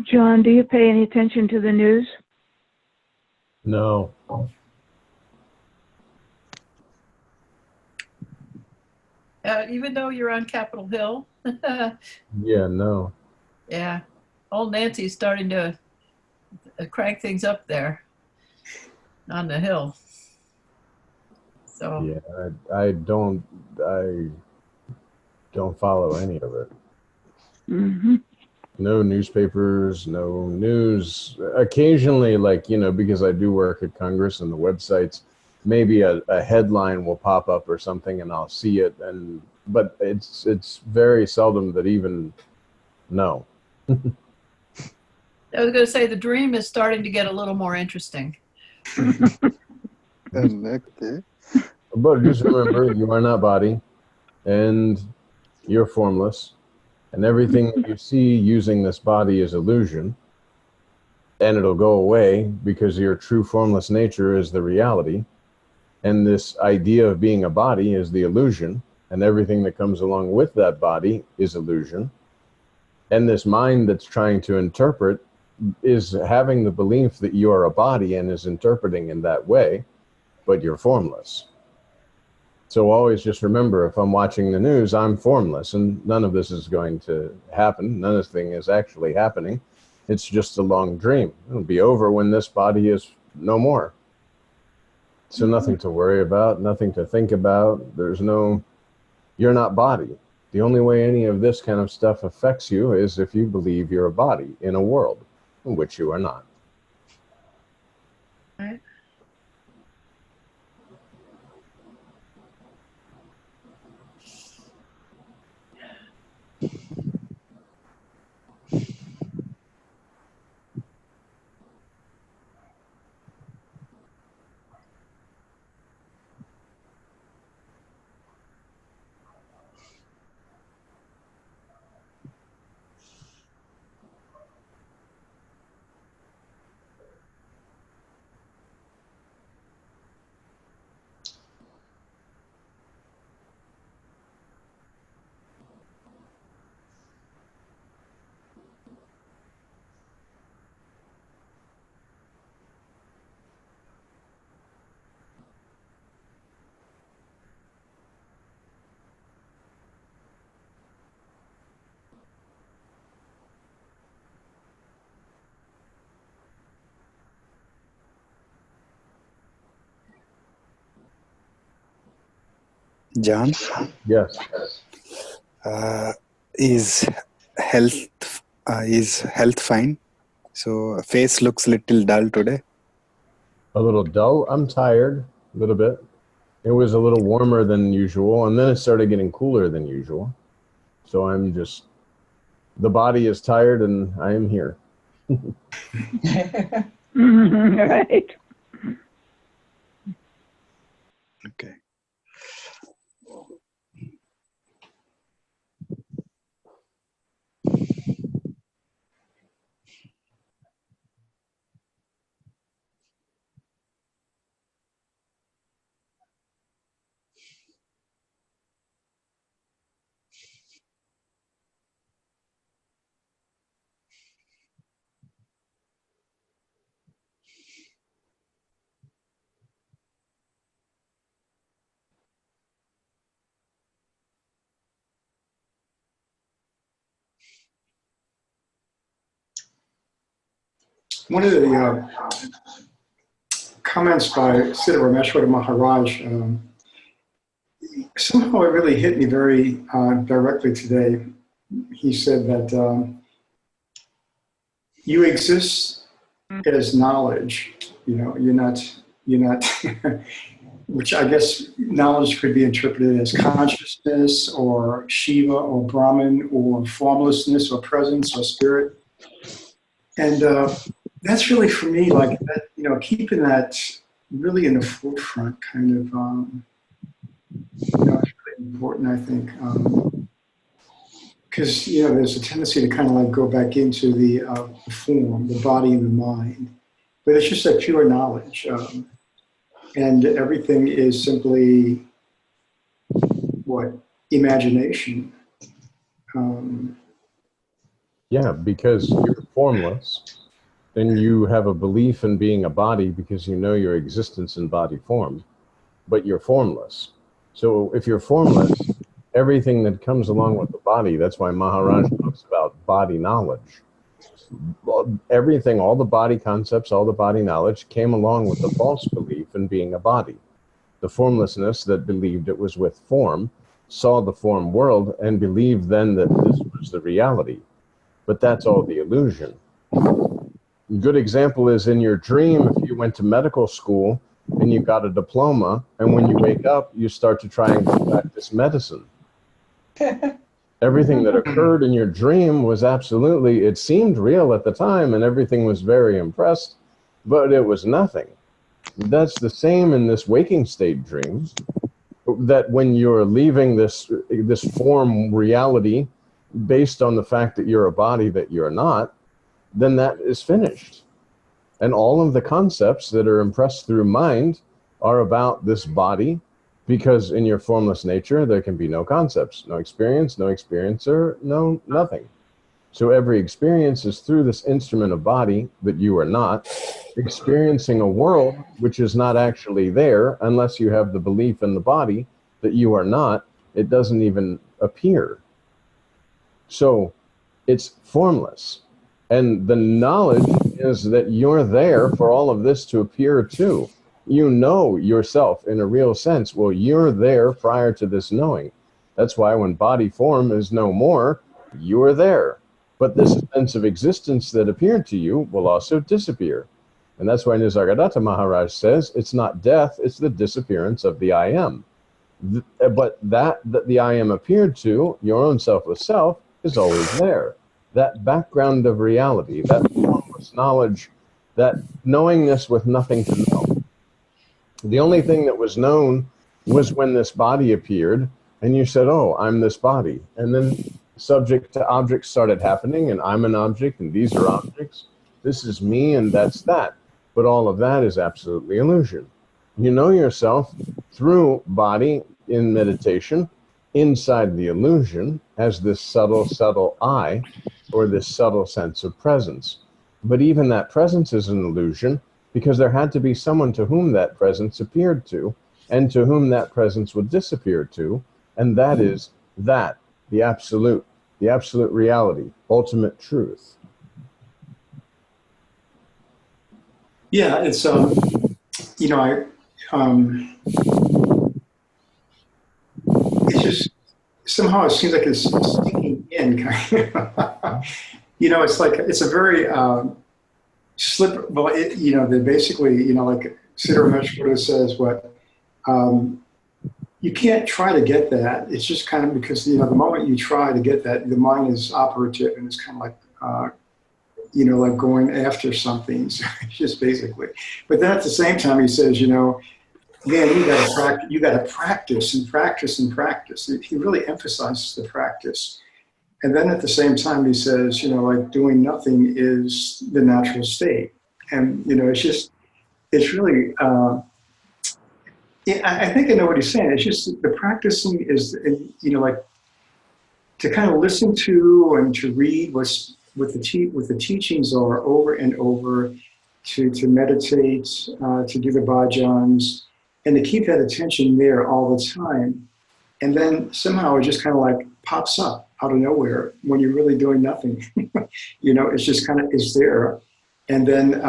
John, do you pay any attention to the news? No. Even though you're on Capitol Hill. Yeah, no. Yeah. Old Nancy's starting to crank things up there on the Hill. So Yeah, I don't follow any of it. Mm-hmm. No newspapers, no news. Occasionally, like, because I do work at Congress and the websites, maybe a headline will pop up or something and I'll see it, but it's very seldom that even no. I was going to say the dream is starting to get a little more interesting. Okay. But just remember, you are not body and you're formless, and everything that you see using this body is illusion, and it'll go away because your true formless nature is the reality, and this idea of being a body is the illusion, and everything that comes along with that body is illusion, and this mind that's trying to interpret is having the belief that you are a body and is interpreting in that way, but you're formless. So always just remember, if I'm watching the news, I'm formless, and none of this is going to happen. None of this thing is actually happening. It's just a long dream. It'll be over when this body is no more. So nothing to worry about, nothing to think about. You're not body. The only way any of this kind of stuff affects you is if you believe you're a body in a world in which you are not. Right. John, Yes. is health fine? So face looks little dull today. A little dull. I'm tired a little bit. It was a little warmer than usual, and then it started getting cooler than usual. So the body is tired, and I am here. Right. Okay. One of the comments by Siddha Rameshwara Maharaj, somehow it really hit me very directly today. He said that you exist as knowledge. You're not, which I guess knowledge could be interpreted as consciousness or Shiva or Brahman or formlessness or presence or spirit. And that's really for me, like that, keeping that really in the forefront kind of, it's really important, I think. Because, there's a tendency to kind of like go back into the form, the body and the mind. But it's just that pure knowledge. And everything is simply, imagination. Yeah, because you're formless, and you have a belief in being a body because you know your existence in body form, but you're formless. So if you're formless, everything that comes along with the body, that's why Maharaj talks about body knowledge. Well, everything, all the body concepts, all the body knowledge came along with the false belief in being a body. The formlessness that believed it was with form, saw the form world, and believed then that this was the reality. But that's all the illusion. A good example is in your dream, if you went to medical school and you got a diploma, and when you wake up, you start to try and practice medicine. Everything that occurred in your dream was absolutely, it seemed real at the time, and everything was very impressed, but it was nothing. That's the same in this waking state dream, that when you're leaving this form reality based on the fact that you're a body that you're not, then that is finished. And all of the concepts that are impressed through mind are about this body, because in your formless nature, there can be no concepts, no experience, no experiencer, no nothing. So every experience is through this instrument of body that you are not, experiencing a world which is not actually there unless you have the belief in the body that you are not. It doesn't even appear. So it's formless. And the knowledge is that you're there for all of this to appear too. You know yourself in a real sense. Well, you're there prior to this knowing. That's why when body form is no more, you're there. But this sense of existence that appeared to you will also disappear. And that's why Nisargadatta Maharaj says it's not death, it's the disappearance of the I am. But that the I am appeared to, your own selfless self, is always there. That background of reality, that formless knowledge, that knowingness with nothing to know. The only thing that was known was when this body appeared, and you said, oh, I'm this body. And then subject to object started happening, and I'm an object, and these are objects. This is me, and that's that. But all of that is absolutely illusion. You know yourself through body in meditation, inside the illusion, as this subtle I, or this subtle sense of presence. But even that presence is an illusion, because there had to be someone to whom that presence appeared to, and to whom that presence would disappear to, and that is that, the absolute reality, ultimate truth. Yeah, it's it's just somehow it seems like it's sinking in, kind of. It's like it's a very slip. Well, they basically, like Siddhar Meshwara says, what you can't try to get that. It's just kind of because the moment you try to get that, the mind is operative, and it's kind of like like going after something. So just basically. But then at the same time, he says, man, you got to practice and practice and practice. He really emphasizes the practice. And then at the same time, he says, like doing nothing is the natural state. And, it's really, I think I know what he's saying. It's just the practicing is, like to kind of listen to and to read what the teachings are over and over, to meditate, to do the bhajans, and to keep that attention there all the time. And then somehow it just kind of like pops up out of nowhere when you're really doing nothing. It's just kind of, it's there. And then,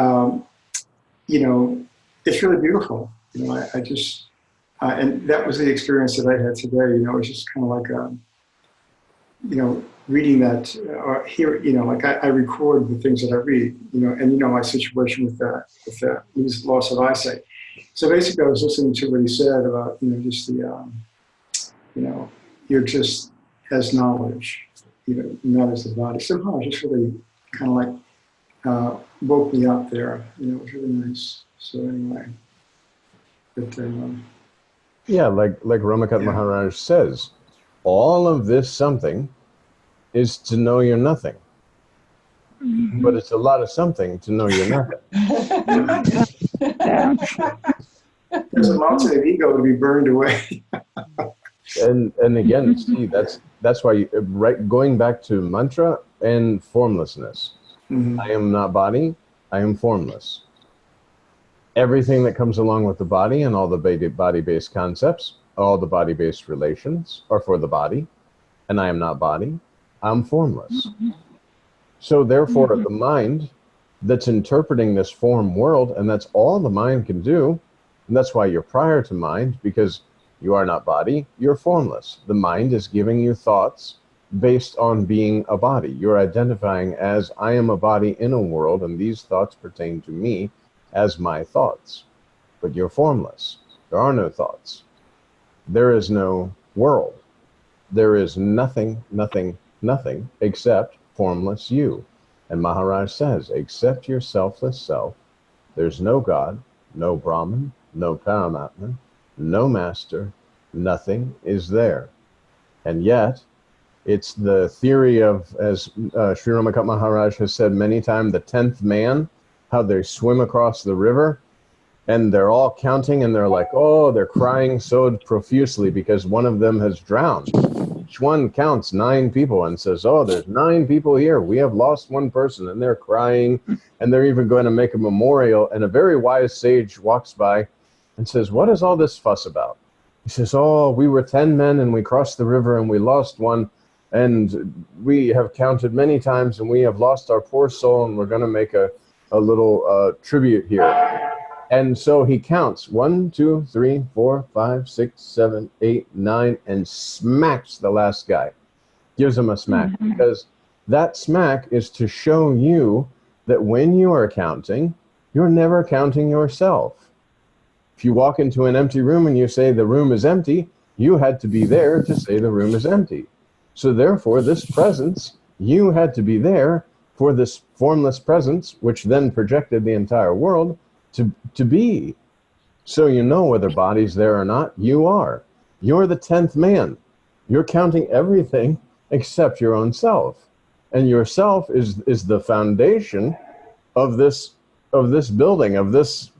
it's really beautiful. I just, and that was the experience that I had today. It's just kind of like, reading that, or hear, like I record the things that I read, and my situation with the loss of eyesight. So basically, I was listening to what he said about, just the, you're just as knowledge, not as the body. Somehow, it just really kind of like woke me up there. It was really nice. So anyway, but yeah, like Ramakat Maharaj says, all of this something is to know you're nothing. Mm-hmm. But it's a lot of something to know you're nothing. There's a mountain of ego to be burned away. and again, see, that's why going back to mantra, and formlessness. Mhm. I am not body, I am formless. Everything that comes along with the body and all the body-based concepts, all the body-based relations are for the body, and I am not body, I'm formless. So therefore, the mind that's interpreting this form world, and that's all the mind can do, and that's why you're prior to mind, because you are not body, you're formless. The mind is giving you thoughts based on being a body. You're identifying as, I am a body in a world, and these thoughts pertain to me as my thoughts. But you're formless. There are no thoughts. There is no world. There is nothing, nothing, nothing except formless you. And Maharaj says, except your selfless self, there's no God, no Brahman, no Paramatman, no master, nothing is there. And yet, it's the theory of, as Sri Ramakat Maharaj has said many times, the 10th man, how they swim across the river, and they're all counting, and they're like, oh, they're crying so profusely because one of them has drowned. Each one counts 9 people and says, oh, there's 9 people here. We have lost one person, and they're crying, and they're even going to make a memorial. And a very wise sage walks by and says, what is all this fuss about? He says, oh, we were 10 men, and we crossed the river, and we lost one. And we have counted many times, and we have lost our poor soul, and we're going to make a little tribute here. And so he counts 1, 2, 3, 4, 5, 6, 7, 8, 9, and smacks the last guy. Gives him a smack. Because that smack is to show you that when you are counting, you're never counting yourself. If you walk into an empty room and you say the room is empty, you had to be there to say the room is empty. So therefore, this presence, you had to be there for this formless presence, which then projected the entire world, to be. So you know whether body's there or not, you are. You're the 10th man. You're counting everything except your own self. And yourself is the foundation of this building, of this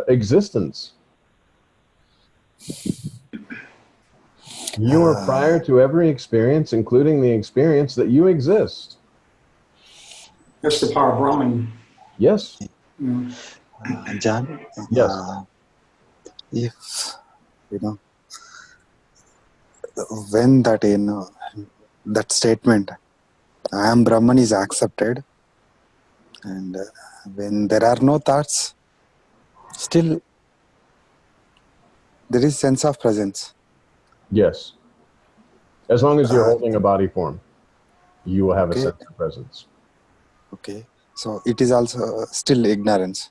existence. You are prior to every experience, including the experience that you exist. That's the power of Brahman. Yes. Mm. John, Yes. if when that that statement, I am Brahman, is accepted, and when there are no thoughts, still there is sense of presence. Yes. As long as you're holding a body form, you will have a Okay. sense of presence. Okay, so it is also still ignorance.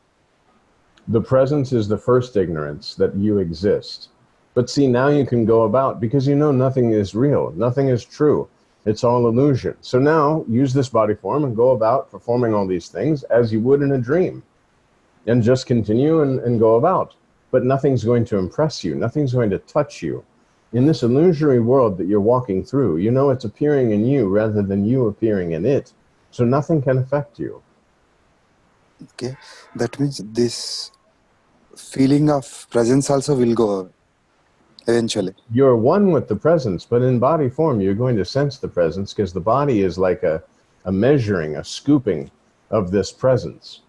The presence is the first ignorance, that you exist. But see, now you can go about, because you know nothing is real, nothing is true. It's all illusion. So now use this body form and go about performing all these things as you would in a dream. And just continue and go about. But nothing's going to impress you. Nothing's going to touch you. In this illusory world that you're walking through, you know it's appearing in you rather than you appearing in it. So nothing can affect you. Okay, that means this feeling of presence also will go away eventually. You're one with the presence, but in body form, you're going to sense the presence because the body is like a measuring, a scooping of this presence.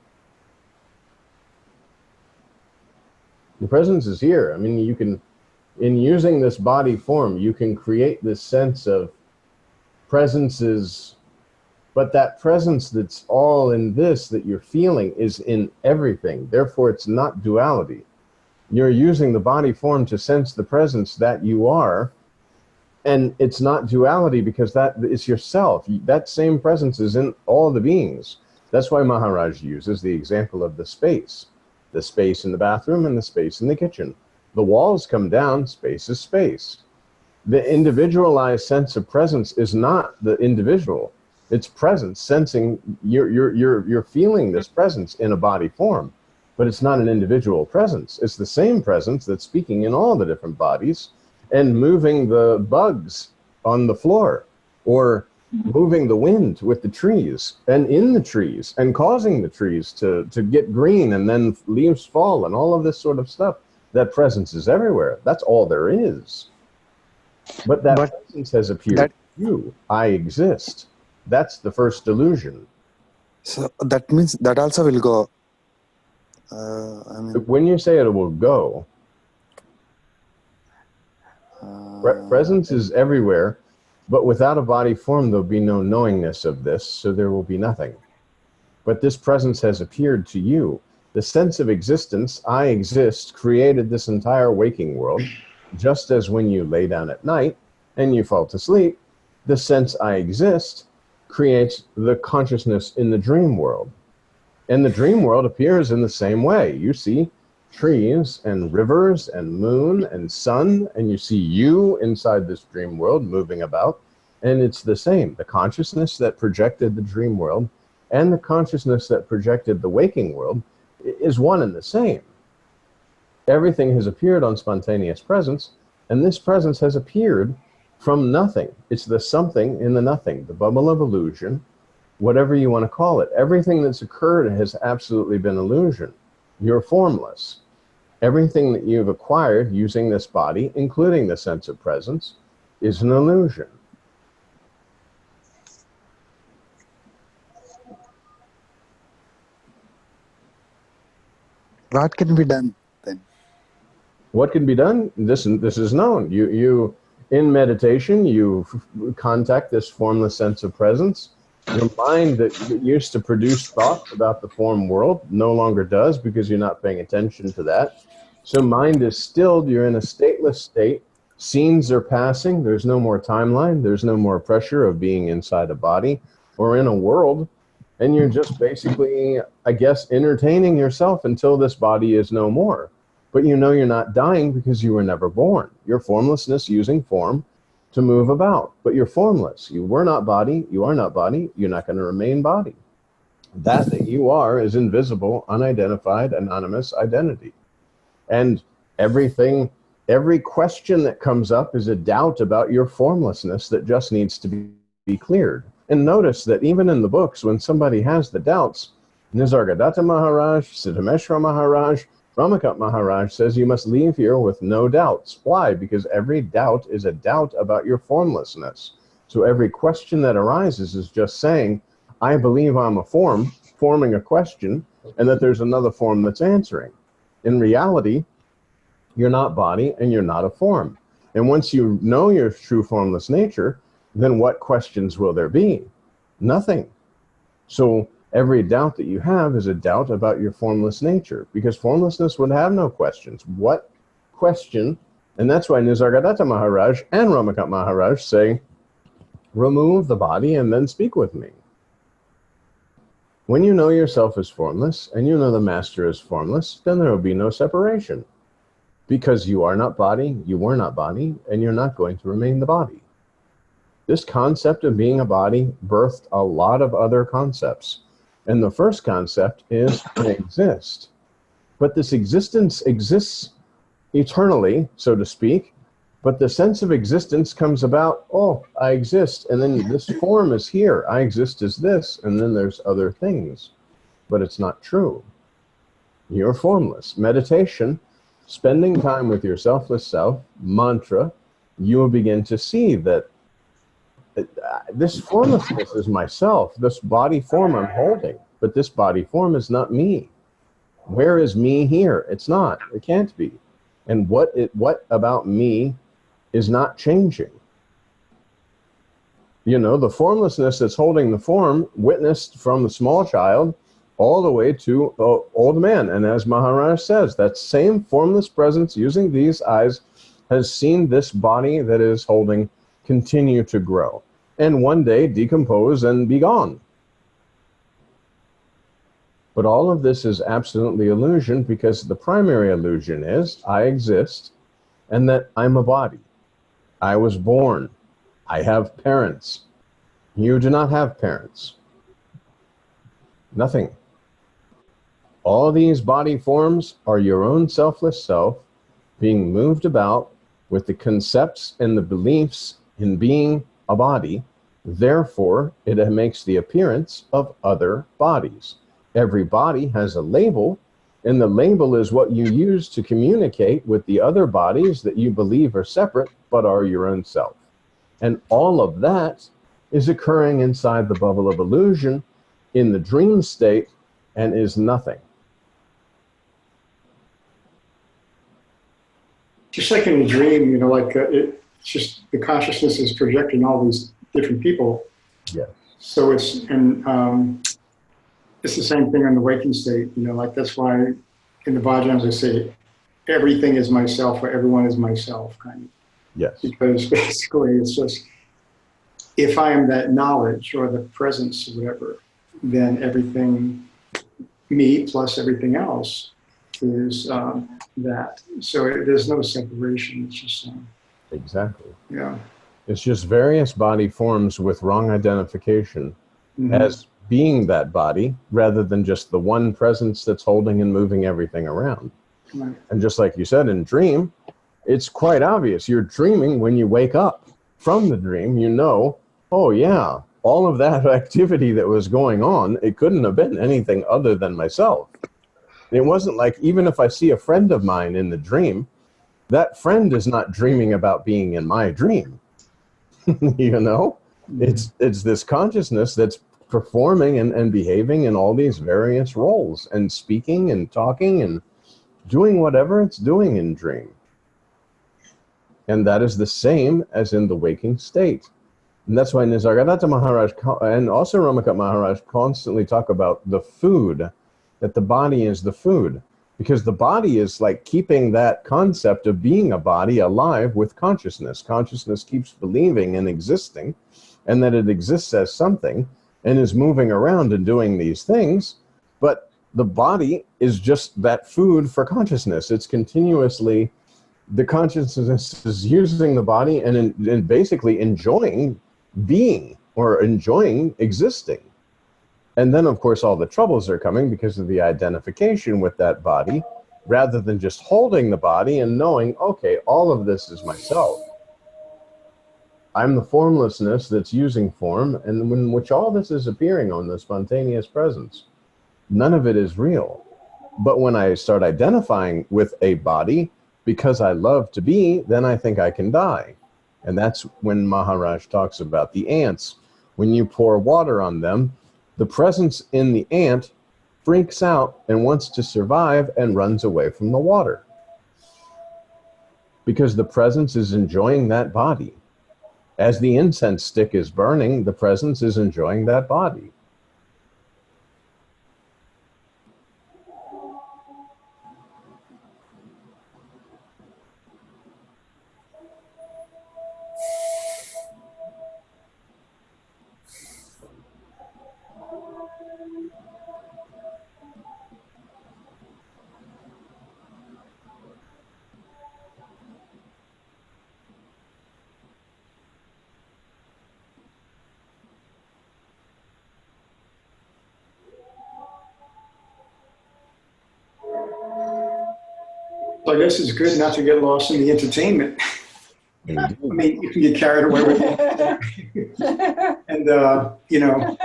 The presence is here. I mean, you can, in using this body form, you can create this sense of presences, but that presence that's all in this that you're feeling is in everything. Therefore, it's not duality. You're using the body form to sense the presence that you are, and it's not duality because that is yourself. That same presence is in all the beings. That's why Maharaj uses the example of the space in the bathroom and the space in the kitchen. The walls come down, space is space. The individualized sense of presence is not the individual. It's presence, sensing, you're feeling this presence in a body form, but it's not an individual presence. It's the same presence that's speaking in all the different bodies and moving the bugs on the floor, or moving the wind with the trees and in the trees and causing the trees to get green and then leaves fall and all of this sort of stuff. That presence is everywhere. That's all there is. But that presence has appeared. You, I exist. That's the first delusion. So that means that also will go. When you say it will go, presence is everywhere, but without a body form, there'll be no knowingness of this, so there will be nothing. But this presence has appeared to you. The sense of existence, I exist, created this entire waking world, just as when you lay down at night and you fall to sleep, the sense I exist creates the consciousness in the dream world. And the dream world appears in the same way. You see trees and rivers and moon and sun, and you see you inside this dream world moving about, and it's the same. The consciousness that projected the dream world and the consciousness that projected the waking world is one and the same. Everything has appeared on spontaneous presence, and this presence has appeared from nothing. It's the something in the nothing, the bubble of illusion, whatever you want to call it. Everything that's occurred has absolutely been illusion. You're formless. Everything that you've acquired using this body, including the sense of presence, is an illusion. What can be done then? What can be done? This is known. You in meditation, you contact this formless sense of presence. Your mind that used to produce thoughts about the form world no longer does, because you're not paying attention to that. So mind is stilled. You're in a stateless state. Scenes are passing. There's no more timeline. There's no more pressure of being inside a body or in a world. And you're just basically, I guess, entertaining yourself until this body is no more. But you know you're not dying because you were never born. Your formlessness using form to move about. But you're formless. You were not body. You are not body. You're not going to remain body. That you are is invisible, unidentified, anonymous identity. And everything, every question that comes up is a doubt about your formlessness that just needs to be cleared. And notice that even in the books, when somebody has the doubts, Nisargadatta Maharaj, Siddhameshwara Maharaj, Ramakat Maharaj says you must leave here with no doubts. Why? Because every doubt is a doubt about your formlessness. So every question that arises is just saying, I believe I'm a form, forming a question, and that there's another form that's answering. In reality, you're not body and you're not a form. And once you know your true formless nature, then what questions will there be? Nothing. So every doubt that you have is a doubt about your formless nature, because formlessness would have no questions. What question? And that's why Nisargadatta Maharaj and Ramakat Maharaj say, remove the body and then speak with me. When you know yourself is formless and you know the master is formless, then there will be no separation, because you are not body, you were not body, and you're not going to remain the body. This concept of being a body birthed a lot of other concepts. And the first concept is to exist. But this existence exists eternally, so to speak. But the sense of existence comes about, oh, I exist. And then this form is here. I exist as this. And then there's other things. But it's not true. You're formless. Meditation, spending time with your selfless self, mantra, you will begin to see that this formlessness is myself, this body form I'm holding, but this body form is not me. Where is me here? It's not. It can't be. And what about me is not changing? You know, the formlessness that's holding the form, witnessed from the small child all the way to old man. And as Maharaj says, that same formless presence using these eyes has seen this body that is holding continue to grow, and one day decompose and be gone. But all of this is absolutely illusion, because the primary illusion is I exist and that I'm a body. I was born. I have parents. You do not have parents. Nothing. All these body forms are your own selfless self being moved about with the concepts and the beliefs in being a body. Therefore, it makes the appearance of other bodies. Every body has a label, and the label is what you use to communicate with the other bodies that you believe are separate but are your own self. And all of that is occurring inside the bubble of illusion in the dream state and is nothing. Just like in a dream, you know, like it's just the consciousness is projecting all these different people. Yes. So it's the same thing in the waking state. You know, like that's why in the bhajans I say everything is myself or everyone is myself, kind of. Yes. Because basically it's just if I am that knowledge or the presence or whatever, then everything, me plus everything else, is that. So there's no separation. It's just Exactly. yeah. It's just various body forms with wrong identification Mhm. as being that body rather than just the one presence that's holding and moving everything around. Right. And just like you said, in dream, it's quite obvious. You're dreaming when you wake up from the dream, you know, oh yeah, all of that activity that was going on, it couldn't have been anything other than myself. It wasn't like, even if I see a friend of mine in the dream, that friend is not dreaming about being in my dream. You know, it's this consciousness that's performing and behaving in all these various roles and speaking and talking and doing whatever it's doing in dream. And that is the same as in the waking state. And that's why Nisargadatta Maharaj and also Ramakat Maharaj constantly talk about the food, that the body is the food. Because the body is like keeping that concept of being a body alive with consciousness. Consciousness keeps believing and existing, and that it exists as something and is moving around and doing these things. But the body is just that food for consciousness. It's continuously, the consciousness is using the body and basically enjoying being or enjoying existing. And then, of course, all the troubles are coming because of the identification with that body, rather than just holding the body and knowing, okay, all of this is myself. I'm the formlessness that's using form, and in which all this is appearing on the spontaneous presence. None of it is real. But when I start identifying with a body, because I love to be, then I think I can die. And that's when Maharaj talks about the ants. When you pour water on them, the presence in the ant freaks out and wants to survive and runs away from the water. Because the presence is enjoying that body. As the incense stick is burning, the presence is enjoying that body. So I guess it's good not to get lost in the entertainment. I mean, you can get carried away with it. And, you know,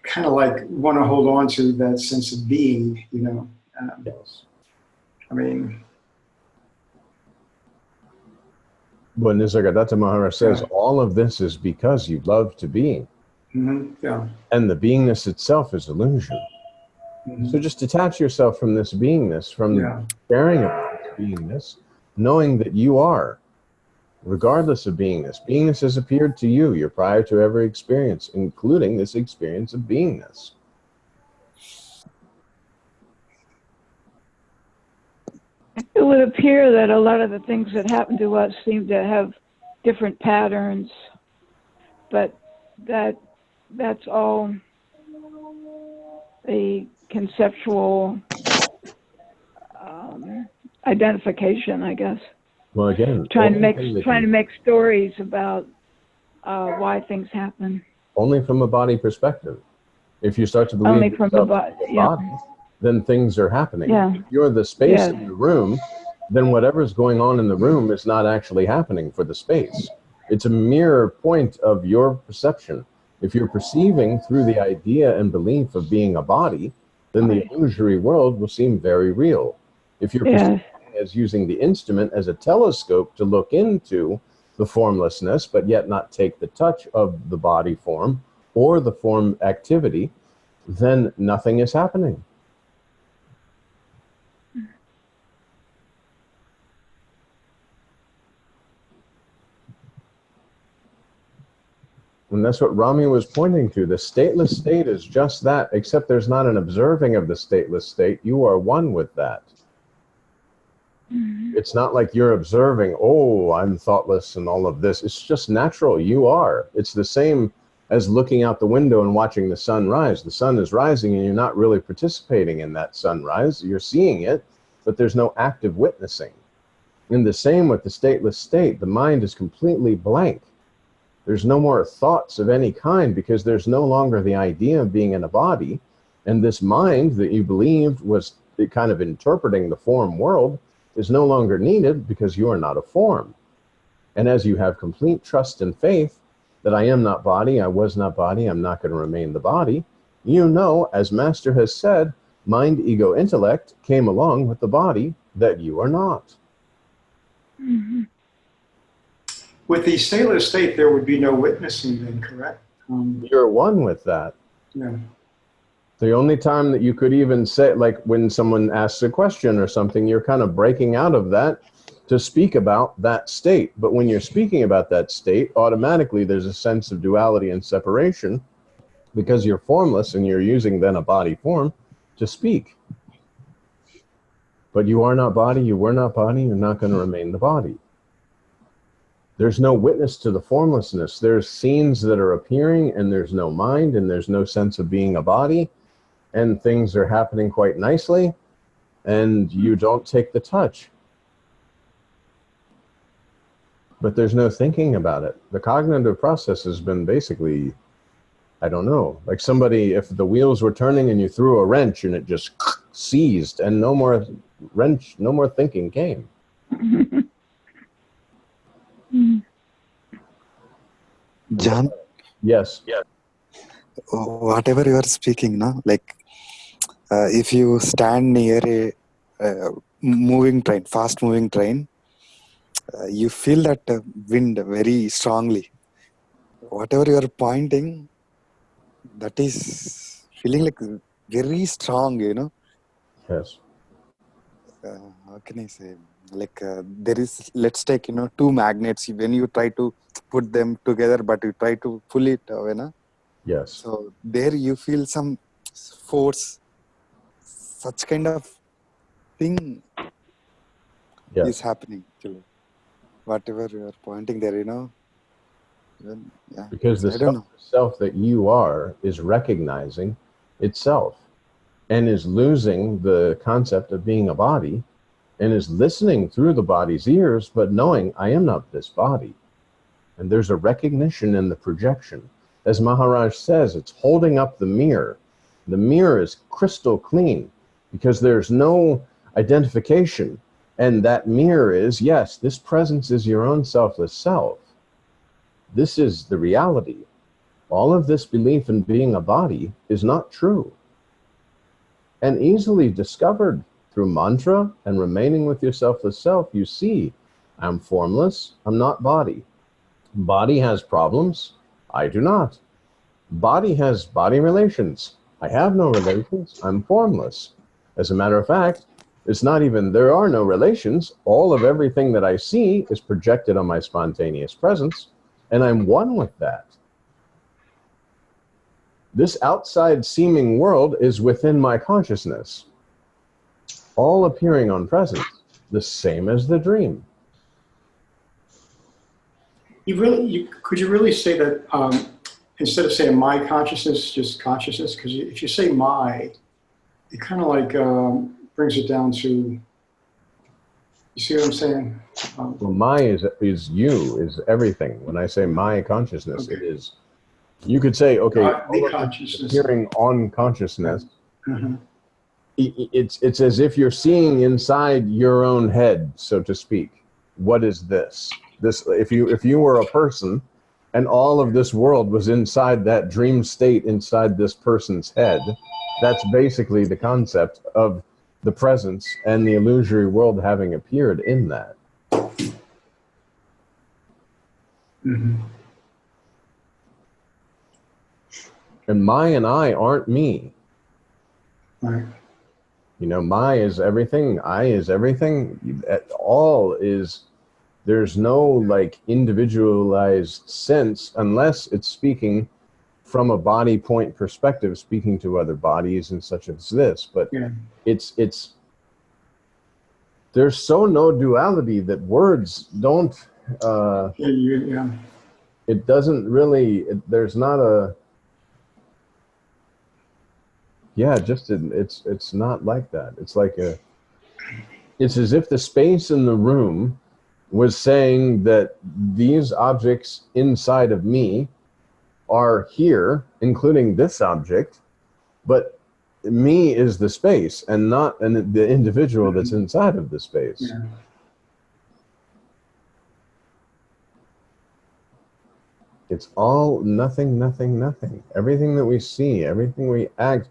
kind of like want to hold on to that sense of being, you know. Yes. I mean, When Nisargadatta Maharaj says, all of this is because you love to be. yeah. And the beingness itself is illusion. Mhm. So just detach yourself from this beingness, from Yeah. caring about this beingness, knowing that you are, regardless of beingness. Beingness has appeared to you, your prior to every experience, including this experience of beingness. It would appear that a lot of the things that happen to us seem to have different patterns, but that's all a conceptual identification, I guess. Well, again, Trying to only make stories about why things happen. only from a body perspective. If you start to believe Only from the yourself to be a yeah. body, then things are happening. Yeah. If you're the space Yeah. in the room, then whatever's going on in the room is not actually happening for the space. It's a mirror point of your perception. If you're perceiving through the idea and belief of being a body, then the illusory world will seem very real. If you're Yes. perceiving as using the instrument as a telescope to look into the formlessness, but yet not take the touch of the body form or the form activity, then nothing is happening. And that's what Rami was pointing to. The stateless state is just that, except there's not an observing of the stateless state. You are one with that. It's not like you're observing, oh, I'm thoughtless and all of this. It's just natural. You are. It's the same as looking out the window and watching the sun rise. The sun is rising and you're not really participating in that sunrise. You're seeing it, but there's no active witnessing. And the same with the stateless state. The mind is completely blank. There's no more thoughts of any kind because there's no longer the idea of being in a body. And this mind that you believed was kind of interpreting the form world is no longer needed because you are not a form. And as you have complete trust and faith that I am not body, I was not body, I'm not going to remain the body, you know, as Master has said, mind, ego, intellect came along with the body that you are not. Mm-hmm. With the stateless state, there would be no witnessing then, correct? You're one with that. Yeah. The only time that you could even say, like when someone asks a question or something, you're kind of breaking out of that to speak about that state. But when you're speaking about that state, automatically there's a sense of duality and separation because you're formless and you're using then a body form to speak. But you are not body, you were not body, you're not going to remain the body. There's no witness to the formlessness. There's scenes that are appearing and there's no mind and there's no sense of being a body and things are happening quite nicely and you don't take the touch. But there's no thinking about it. The cognitive process has been basically, I don't know, like somebody, if the wheels were turning and you threw a wrench and it just seized and no more wrench, no more thinking came. John, Yes. whatever you are speaking, no? Like if you stand near a moving train, fast moving train, you feel that wind very strongly. Whatever you are pointing, that is feeling like very strong, you know. Yes. How can I say? Like there is, let's take, you know, two magnets. When you try to put them together, but you try to pull it away, na? Yes. So there you feel some force, such kind of thing Yes. is happening actually. Whatever you are pointing there, you know. Even, yeah. Because the I don't know. self that you are is recognizing itself and is losing the concept of being a body and is listening through the body's ears, but knowing I am not this body. And there's a recognition in the projection. As Maharaj says, it's holding up the mirror. The mirror is crystal clean because there's no identification. And that mirror is, yes, this presence is your own selfless self. This is the reality. All of this belief in being a body is not true. And easily discovered through mantra and remaining with your selfless self, you see, I'm formless, I'm not body. Body has problems, I do not. Body has body relations. I have no relations, I'm formless. As a matter of fact, it's not even, there are no relations. All of everything that I see is projected on my spontaneous presence, and I'm one with that. This outside seeming world is within my consciousness, all appearing on presence, the same as the dream. Could you really say that instead of saying my consciousness, just consciousness? Because if you say my, it kind of like brings it down to, you see what I'm saying? Well, my is you, is everything. When I say my consciousness, Okay. it is. You could say, okay, the consciousness. appearing on consciousness. Mhm. It's as if you're seeing inside your own head, so to speak. What is this? This, if you were a person, and all of this world was inside that dream state inside this person's head, that's basically the concept of the presence and the illusory world having appeared in that. Mhm. And my and I aren't me. Right. You know, my is everything, I is everything. All is, there's no like individualized sense unless it's speaking from a body point perspective, speaking to other bodies and such as this. But Yeah. it's there's so no duality that words don't Yeah. it doesn't really there's not a it's not like that. It's like it's as if the space in the room was saying that these objects inside of me are here, including this object, but me is the space and not the individual that's inside of the space. Yeah. It's all nothing, nothing, nothing. Everything that we see, everything we act,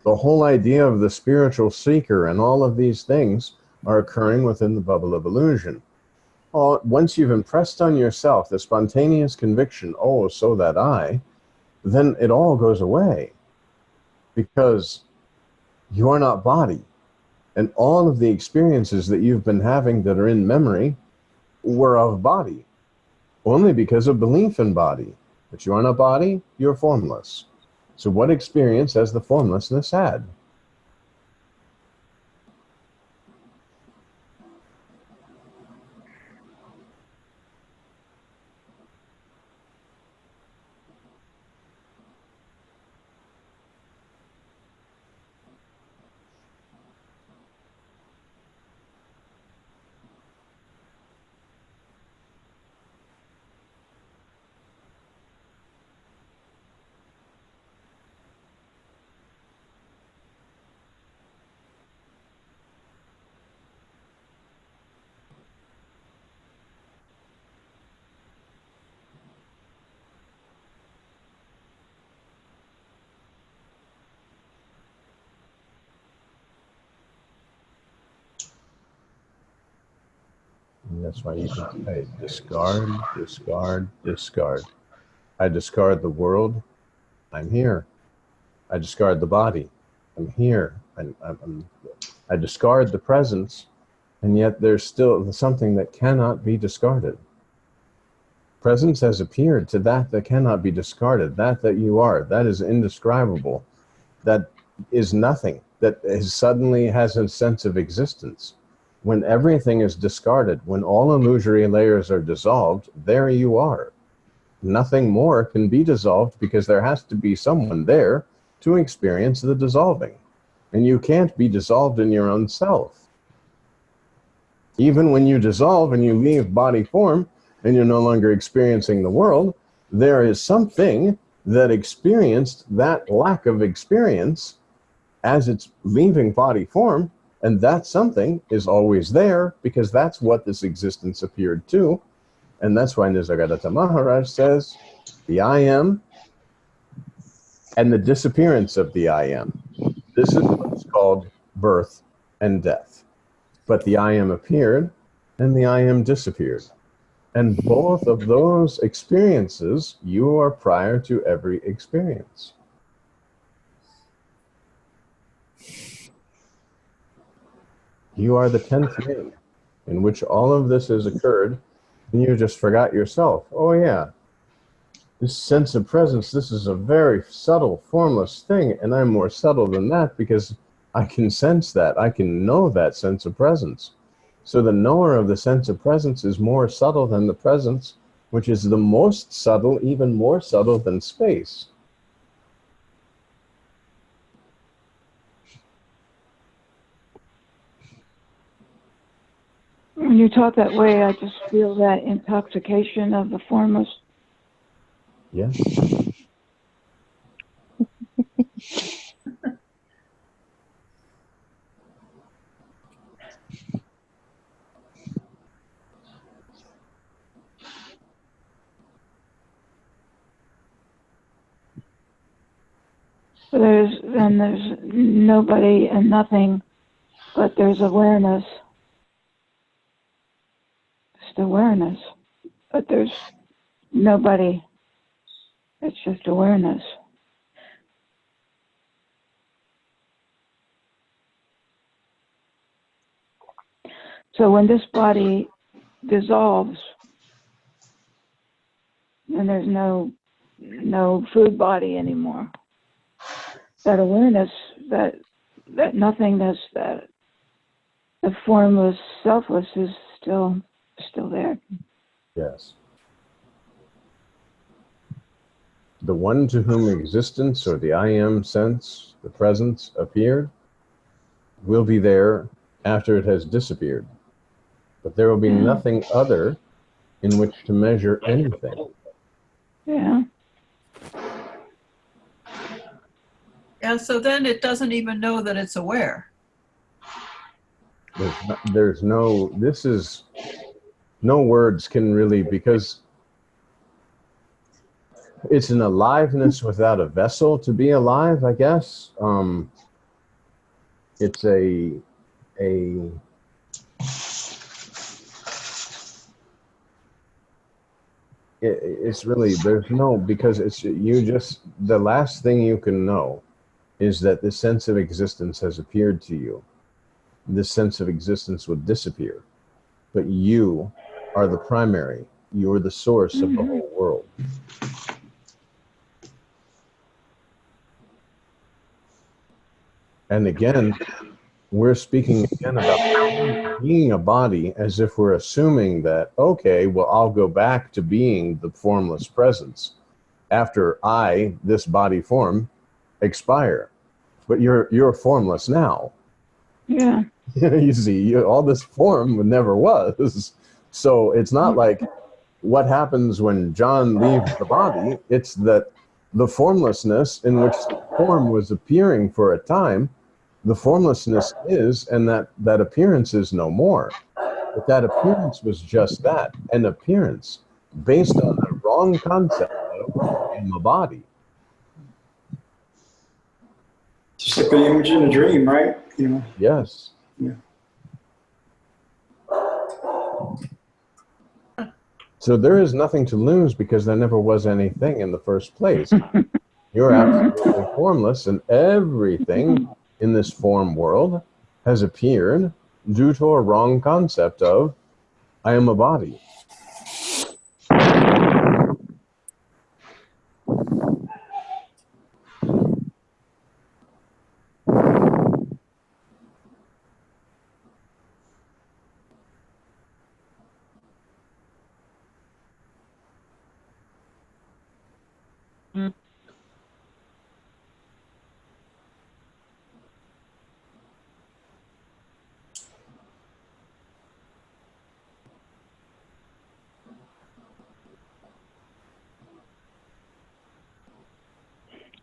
the whole idea of the spiritual seeker and all of these things are occurring within the bubble of illusion. Once you've impressed on yourself the spontaneous conviction, oh, so that I, then it all goes away because you are not body. And all of the experiences that you've been having that are in memory were of body, only because of belief in body. But you are not body, you're formless. So what experience has the formlessness had? And that's why you can say discard, discard, discard. I discard the world, I'm here. I discard the body, I'm here. I discard the presence, and yet there's still something that cannot be discarded. Presence has appeared to that cannot be discarded, that you are, that is indescribable, that is nothing, that suddenly has a sense of existence. When everything is discarded, when all illusory layers are dissolved, there you are. Nothing more can be dissolved because there has to be someone there to experience the dissolving. And you can't be dissolved in your own self. Even when you dissolve and you leave body form and you're no longer experiencing the world, there is something that experienced that lack of experience as it's leaving body form, and that something is always there because that's what this existence appeared to. And that's why Nisargadatta Maharaj says, the I am and the disappearance of the I am. This is what's called birth and death. But the I am appeared and the I am disappeared. And both of those experiences, you are prior to every experience. You are the 10th name in which all of this has occurred, and you just forgot yourself. Oh yeah, this sense of presence, this is a very subtle, formless thing, and I'm more subtle than that because I can sense that. I can know that sense of presence. So the knower of the sense of presence is more subtle than the presence, which is the most subtle, even more subtle than space. When you talk that way, I just feel that intoxication of the formless. Yeah. There's nobody and nothing, but there's awareness. Just awareness. But there's nobody. It's just awareness. So when this body dissolves, and there's no food body anymore, that awareness, that nothingness, that the formless, selfless is still there. Yes. The one to whom existence or the I am sense, the presence, appeared, will be there after it has disappeared. But there will be nothing other in which to measure anything. Yeah. Yeah, so then it doesn't even know that it's aware. There's no, this is, no words can really, because it's an aliveness without a vessel to be alive, I guess. It's it's really, there's no, because it's, you just, the last thing you can know is that this sense of existence has appeared to you. This sense of existence would disappear, but you are the primary. You are the source of the whole world. And again, we're speaking again about being a body as if we're assuming that, okay, well, I'll go back to being the formless presence after I, this body form, expire. But you're formless now. Yeah. You see, all this form never was. So it's not like what happens when John leaves the body. It's that the formlessness in which the form was appearing for a time, the formlessness is, and that appearance is no more. But that appearance was just that, an appearance based on the wrong concept of I am a body. Just like the image in a dream, right? You know. Yes. Yeah. So there is nothing to lose because there never was anything in the first place. You're absolutely formless, and everything in this form world has appeared due to a wrong concept of I am a body.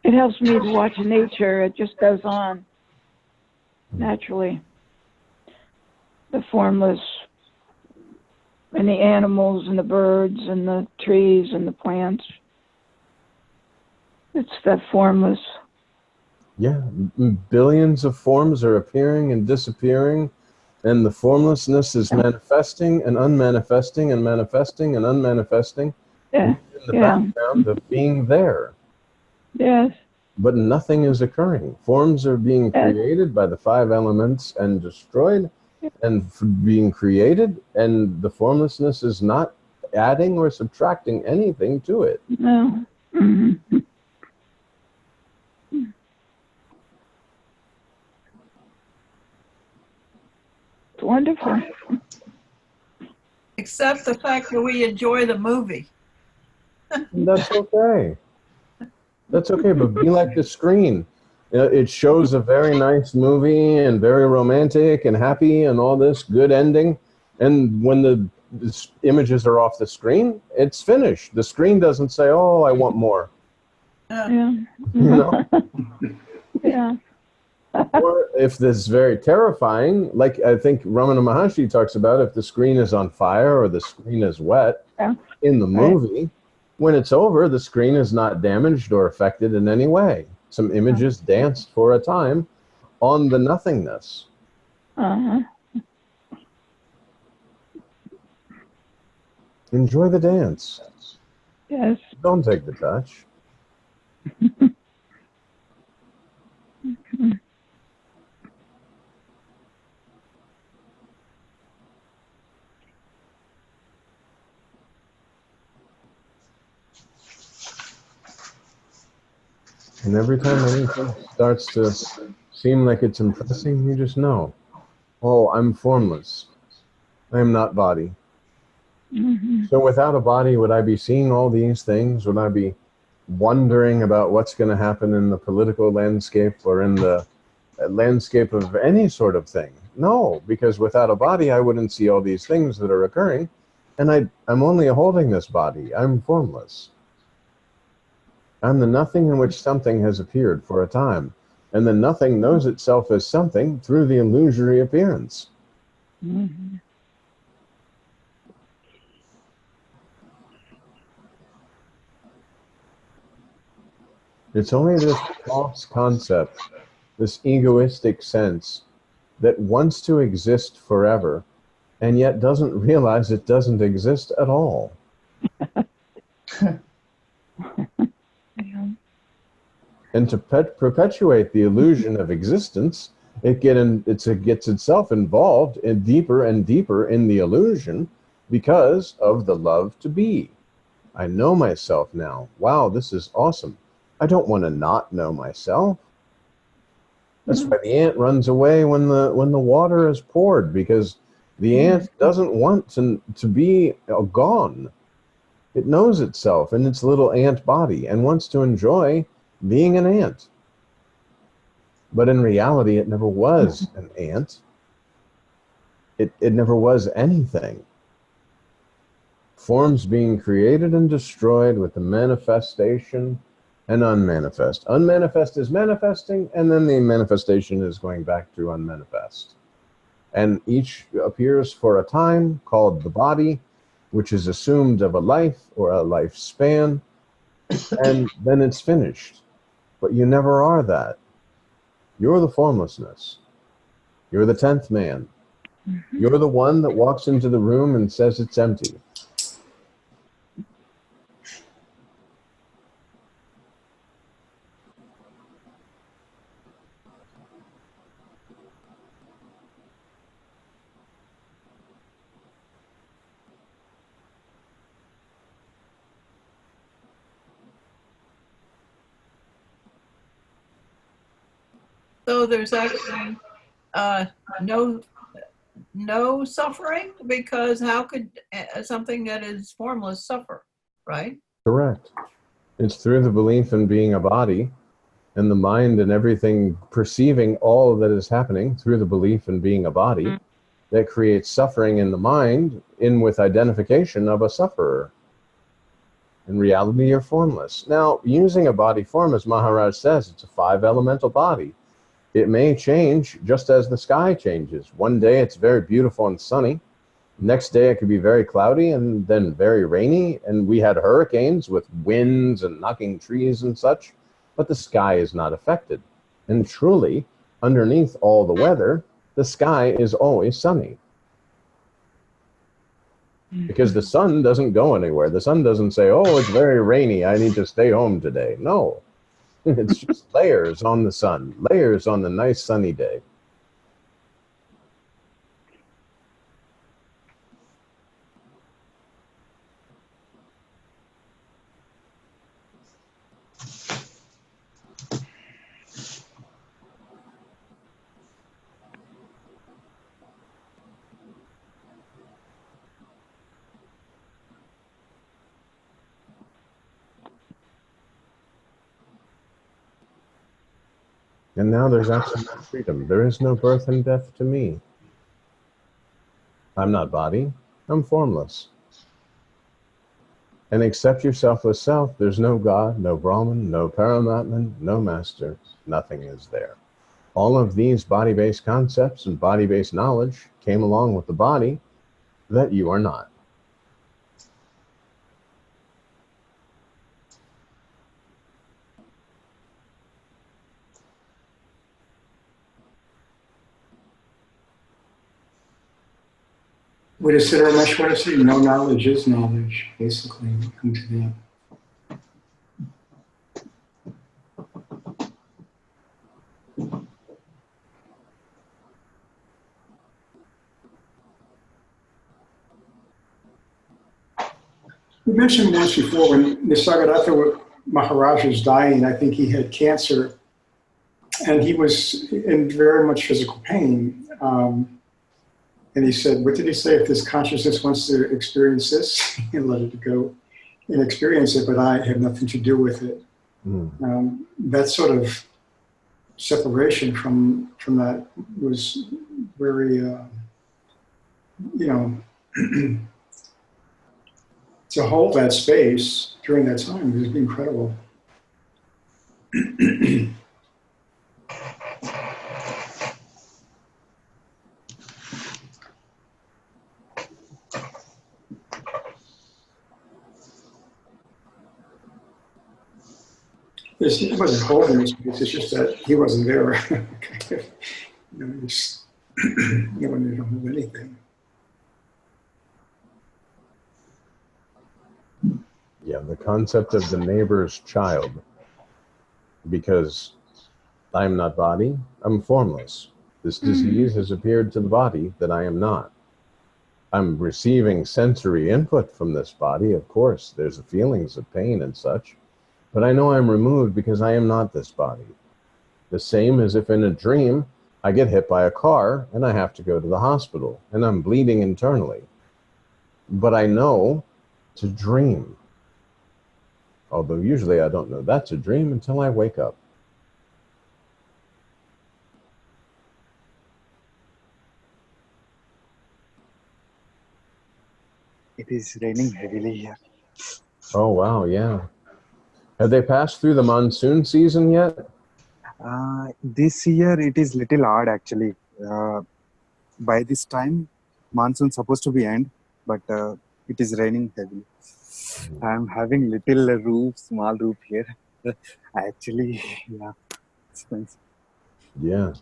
It helps me to watch nature. It just goes on naturally. The formless, and the animals and the birds and the trees and the plants. It's the formless. Yeah, billions of forms are appearing and disappearing, and the formlessness is manifesting and unmanifesting and manifesting and unmanifesting Yeah. in the background of being there. Yes. But nothing is occurring. Forms are being created by the 5 elements and destroyed, and being created, and the formlessness is not adding or subtracting anything to it. No. Mm-hmm. It's wonderful. Except the fact that we enjoy the movie. That's okay. That's okay, but be like the screen. It shows a very nice movie and very romantic and happy and all this good ending. And when the images are off the screen, it's finished. The screen doesn't say, oh, I want more. Yeah. You know? Yeah. Or if this is very terrifying, like I think Ramana Maharshi talks about, if the screen is on fire or the screen is wet in the movie, when it's over, the screen is not damaged or affected in any way. Some images danced for a time on the nothingness. Uh-huh. Enjoy the dance. Yes. Don't take the touch. And every time anything starts to seem like it's impressing, you just know, oh, I'm formless. I am not body. Mhm. So without a body, would I be seeing all these things? Would I be wondering about what's going to happen in the political landscape or in the landscape of any sort of thing? No, because without a body, I wouldn't see all these things that are occurring. And I'm only holding this body. I'm formless. I'm the nothing in which something has appeared for a time. And the nothing knows itself as something through the illusory appearance. Mhm. It's only this false concept, this egoistic sense that wants to exist forever and yet doesn't realize it doesn't exist at all. Yeah. And to perpetuate the illusion of existence, it gets itself involved in deeper and deeper in the illusion because of the love to be. I know myself now. Wow, this is awesome. I don't want to not know myself. That's why the ant runs away when the water is poured, because the ant doesn't want to be gone. It knows itself in its little ant body and wants to enjoy being an ant. But in reality, it never was an ant. It never was anything. Forms being created and destroyed with the manifestation and unmanifest. Unmanifest is manifesting, and then the manifestation is going back to unmanifest. And each appears for a time, called the body, which is assumed of a life or a lifespan, and then it's finished. But you never are that. You're the formlessness. You're the 10th man. You're the one that walks into the room and says it's empty. So there's actually uh, no no suffering, because how could something that is formless suffer, right? Correct. It's through the belief in being a body and the mind and everything perceiving all that is happening through the belief in being a body that creates suffering in the mind in with identification of a sufferer. In reality, you're formless. Now, using a body form, as Maharaj says, it's a 5 elemental body. It may change just as the sky changes. One day it's very beautiful and sunny. Next day it could be very cloudy and then very rainy. And we had hurricanes with winds and knocking trees and such, but the sky is not affected. And truly, underneath all the weather, the sky is always sunny. Because the sun doesn't go anywhere. The sun doesn't say, oh, it's very rainy, I need to stay home today. No, it's just layers on the sun, layers on the nice sunny day. And now there's absolute freedom. There is no birth and death to me. I'm not body, I'm formless. And except your selfless self, there's no God, no Brahman, no Paramatman, no master. Nothing is there. All of these body-based concepts and body-based knowledge came along with the body that you are not. What does Siddhartha Meshwara say? No knowledge is knowledge, basically. Come to that. You mentioned once before when Nisargadatta Maharaj was dying, I think he had cancer, and he was in very much physical pain. And he said, what did he say? If this consciousness wants to experience this, let it go and experience it, but I have nothing to do with it. That sort of separation from that was very, to hold that space during that time was incredible. It wasn't holding the space, it's just that he wasn't there. Just, when you don't have anything. Yeah, the concept of the neighbor's child. Because I'm not body, I'm formless. This disease has appeared to the body that I am not. I'm receiving sensory input from this body, of course. There's feelings of pain and such. But I know I'm removed because I am not this body. The same as if in a dream, I get hit by a car and I have to go to the hospital and I'm bleeding internally. But I know to dream. Although usually I don't know that's a dream until I wake up. It is raining heavily here. Oh, wow, yeah. Have they passed through the monsoon season yet? This year it is little odd actually. By this time, monsoon's supposed to be end, but it is raining heavily. I'm having little roof, small roof here. Actually, yeah, it's nice. Yeah.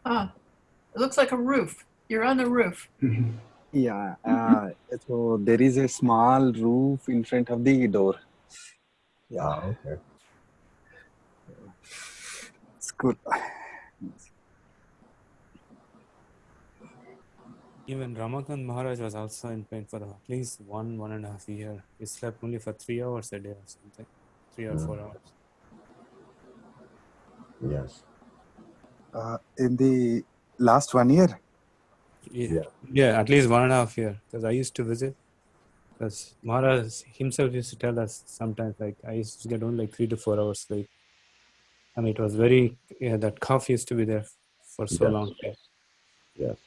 Ah, it looks like a roof. You're on the roof. Yeah, so there is a small roof in front of the door. Yeah, Okay. it's good. Even Ramakant Maharaj was also in pain for at least 1.5 years. He slept only for 3 hours a day or something, 3 or 4 hours. Yes. In the last 1 year, Yeah, at least 1.5 years. Because I used to visit. Because Maharaj himself used to tell us sometimes, like, I used to get only like 3 to 4 hours sleep. I mean, it was very, that cough used to be there for so Yes. long. Yes.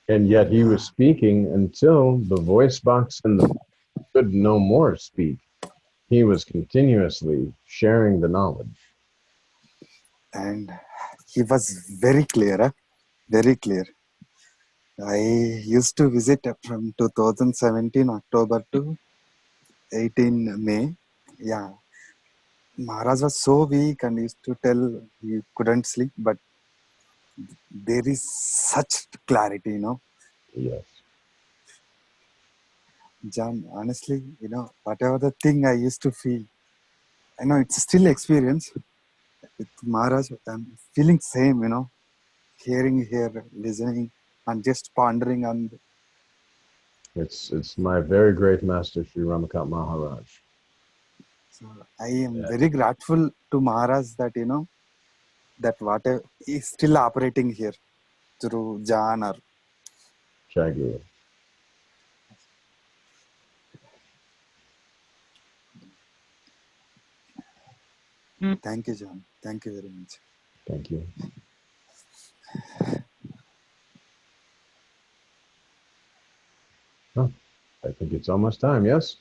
And yet he was speaking until the voice box and the could no more speak. He was continuously sharing the knowledge. and he was very clear, very clear. I used to visit from 2017 October to 18 May. Yeah, Maharaj was so weak and used to tell he couldn't sleep, but there is such clarity, Yes. John, honestly, whatever the thing I used to feel, I know it's still experience with Maharaj. I'm feeling same, hearing here, listening, and just pondering on. It's my very great master, Sri Ramakant Maharaj. So I am very grateful to Maharaj that, that whatever is still operating here through Jan or. Shaggy. Thank you, John. Thank you very much. Thank you. Oh, I think it's almost time, yes?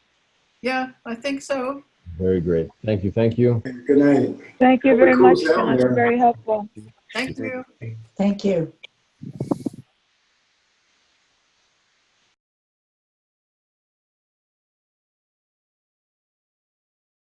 Yeah, I think so. Very great. Thank you. Thank you. Good night. Thank you Hope it very much, cools down John. there. Very helpful. Thank you. Thank you.